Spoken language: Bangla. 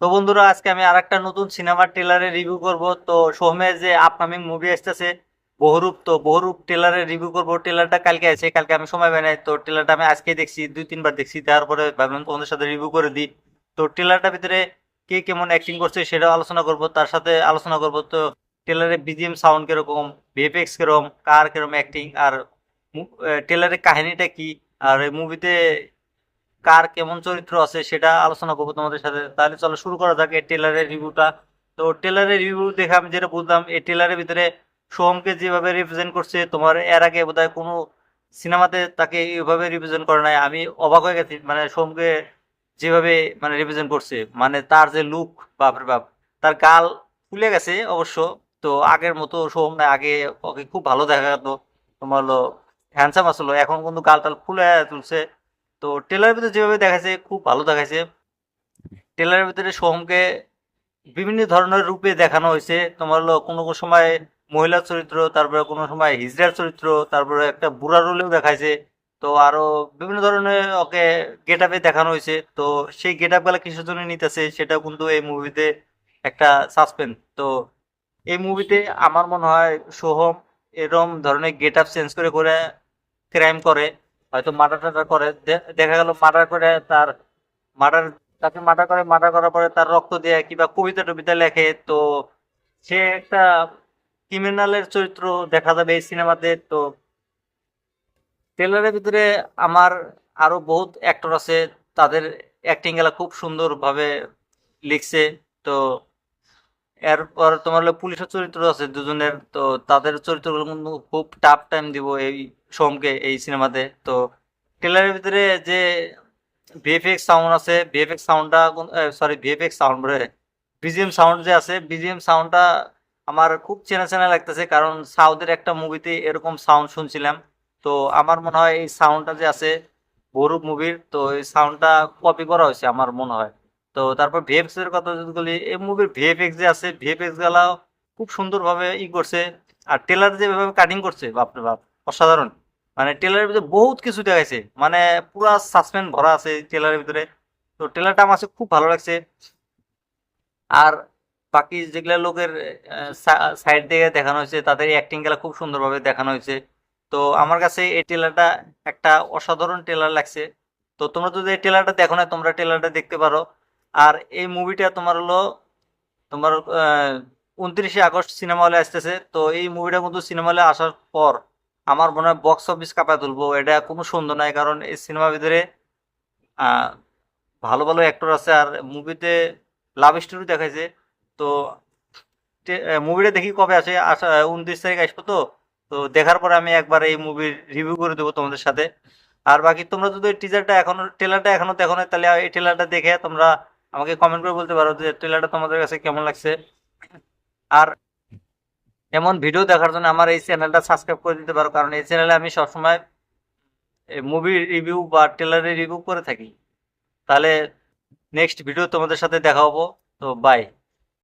তো বন্ধুরা, আজকে আমি আরেকটা নতুন সিনেমার ট্রেলারের রিভিউ করব। তো সোহমের যে আপকামিং মুভি আসতেছে বহুরূপ, তো বহুরূপ ট্রেলারের রিভিউ করব। ট্রেলারটা কালকে আছে, কালকে আমি সময় পাই নাই, তো ট্রেলারটা আমি আজকে দেখছি, 2-3 বার দেখছি, তারপরে ভাবলাম তোমাদের সাথে রিভিউ করে দিই। তো ট্রেলারটার ভিতরে কে কেমন অ্যাক্টিং করছে সেটাও আলোচনা করব, তার সাথে আলোচনা করব তো ট্রেলারে বিজিএম সাউন্ড কিরকম, ভিএফএক্স কিরকম, কার কিরকম অ্যাক্টিং, আর ট্রেলারের কাহিনীটা কি, আর এই মুভিতে কার কেমন চরিত্র আছে সেটা আলোচনা করবো তোমাদের সাথে। তাহলে চলো শুরু করা যাক এই ট্রেলারের রিভিউটা। তো ট্রেলারের রিভিউ দেখে আমি যেটা বুঝলাম, এই ট্রেলারের ভিতরে সোহমকে যেভাবে রিপ্রেজেন্ট করছে, তোমার এর আগে বোধহয় কোনো সিনেমাতে তাকে এইভাবে রিপ্রেজেন্ট করে নাই। আমি অবাক হয়ে গেছি, মানে সোহমকে যেভাবে মানে রিপ্রেজেন্ট করছে, মানে তার যে লুক, বাপরে বাপ। তার গাল ফুলে গেছে অবশ্য। তো আগের মতো সোহম না, আগে ওকে খুব ভালো দেখা যেত, তোমার হলো হ্যান্ডসাম আসলো, এখন কিন্তু গাল টাল ফুলে তুলছে। তো ট্রেলারের ভিতরে যেভাবে দেখাচ্ছে খুব ভালো দেখাচ্ছে। ট্রেলারের ভিতরে সোহমকে বিভিন্ন ধরনের রূপে দেখানো হয়েছে, তোমার হলো কোনো কোনো সময় মহিলা চরিত্র, তারপরে কোনো সময় হিজড়ার চরিত্র, তারপরে একটা বুড়া রোলেও দেখাইছে। তো আরো বিভিন্ন ধরনের ওকে গেট আপে দেখানো হয়েছে। তো সেই গেট আপ গুলা কিসের জন্য নিতেছে সেটা কিন্তু এই মুভিতে একটা সাসপেন্স। তো এই মুভিতে আমার মনে হয় সোহম এরম ধরনের গেট আপ চেঞ্জ করে করে ক্রাইম করে, হয়তো মার্ডার টার্ডার করে। দেখা গেল মার্ডার করে তার মার্ডার, তাকে মার্ডার করার পরে তার রক্ত দিয়ে কিংবা কবিতা টবিতা লেখে। তো সে একটা ক্রিমিনালের চরিত্র দেখা যাবে এই সিনেমাতে। তো ট্রেলারের ভিতরে আমার আরো বহুত অ্যাক্টর আছে, তাদের অ্যাক্টিং গুলা খুব সুন্দর ভাবে লিখছে। তো এরপর তোমার হলো পুলিশের চরিত্র আছে দুজনের, তো তাদের চরিত্রগুলো কিন্তু খুব টাফ টাইম দিব এই সোমকে এই সিনেমাতে। তো ট্রেলারের ভিতরে যে ভিএফএক্স সাউন্ড আছে, ভিএফএক্স সাউন্ডটা, সরি ভিএফএক্স সাউন্ড বলে, বিজিএম সাউন্ড যে আছে, বিজিএম সাউন্ডটা আমার খুব চেনা চেনা লাগতেছে, কারণ সাউথের একটা মুভিতে এরকম সাউন্ড শুনছিলাম। তো আমার মনে হয় এই সাউন্ডটা যে আছে বহুরূপ মুভির, তো এই সাউন্ডটা কপি করা হয়েছে আমার মনে হয়। তো তারপর ভিএফএক্স এর কথা যদি বলি, এই মুভির ভিএফএক্স যে আছে, ভিএফএক্স গুলা খুব সুন্দরভাবে করছে। আর টেলার যেভাবে কাটিং করছে, বাপরে বাপ, অসাধারণ। মানে টেলারের ভিতরে বহুত কিছু দেখাইছে, মানে পুরা সাসপেন্স ভরা আছে টেলারের ভিতরে। তো টেলারটা আমার কাছে খুব ভালো লাগছে। আর বাকি যেগুলা লোকের সাইড থেকে দেখানো হয়েছে, তাদের অ্যাক্টিং গুলা খুব সুন্দরভাবে দেখানো হয়েছে। তো আমার কাছে এই ট্রেলারটা একটা অসাধারণ ট্রেলার লাগছে। তো তোমরা যদি এই ট্রেলারটা দেখো না, তোমরা ট্রেলারটা দেখতে পারো। আর এই মুভিটা তোমার হলো তোমার 29শে আগস্ট সিনেমা হলে আসতেছে। তো এই মুভিটা কিন্তু সিনেমা হলে আসার পর আমার মনে হয় বক্স অফিস কাঁপায় তুলবো, এটা কোনো সন্দেহ নাই। কারণ এই সিনেমার ভিতরে আহ, ভালো ভালো অ্যাক্টর আছে, আর মুভিতে লাভ স্টোরি দেখাইছে। তো মুভিটা দেখি কবে আসে, আসা 29 তারিখ আসবো। তো তো দেখার পরে আমি একবার এই মুভির রিভিউ করে দেবো তোমাদের সাথে। আর বাকি তোমরা যদি টিজারটা এখনো, ট্রেলারটা এখনো দেখো না, তাহলে এই ট্রেলারটা দেখে তোমরা আমাকে কমেন্ট করে বলতে পারো যে ট্রেলারটা তোমাদের কাছে কেমন লাগছে। আর এমন ভিডিও দেখার জন্য আমার এই চ্যানেলটা সাবস্ক্রাইব করে দিতে পারো, কারণ এই চ্যানেলে আমি সবসময় মুভি রিভিউ বা ট্রেলারের রিভিউ করে থাকি। তাহলে নেক্সট ভিডিও তোমাদের সাথে দেখা হবো। তো বাই।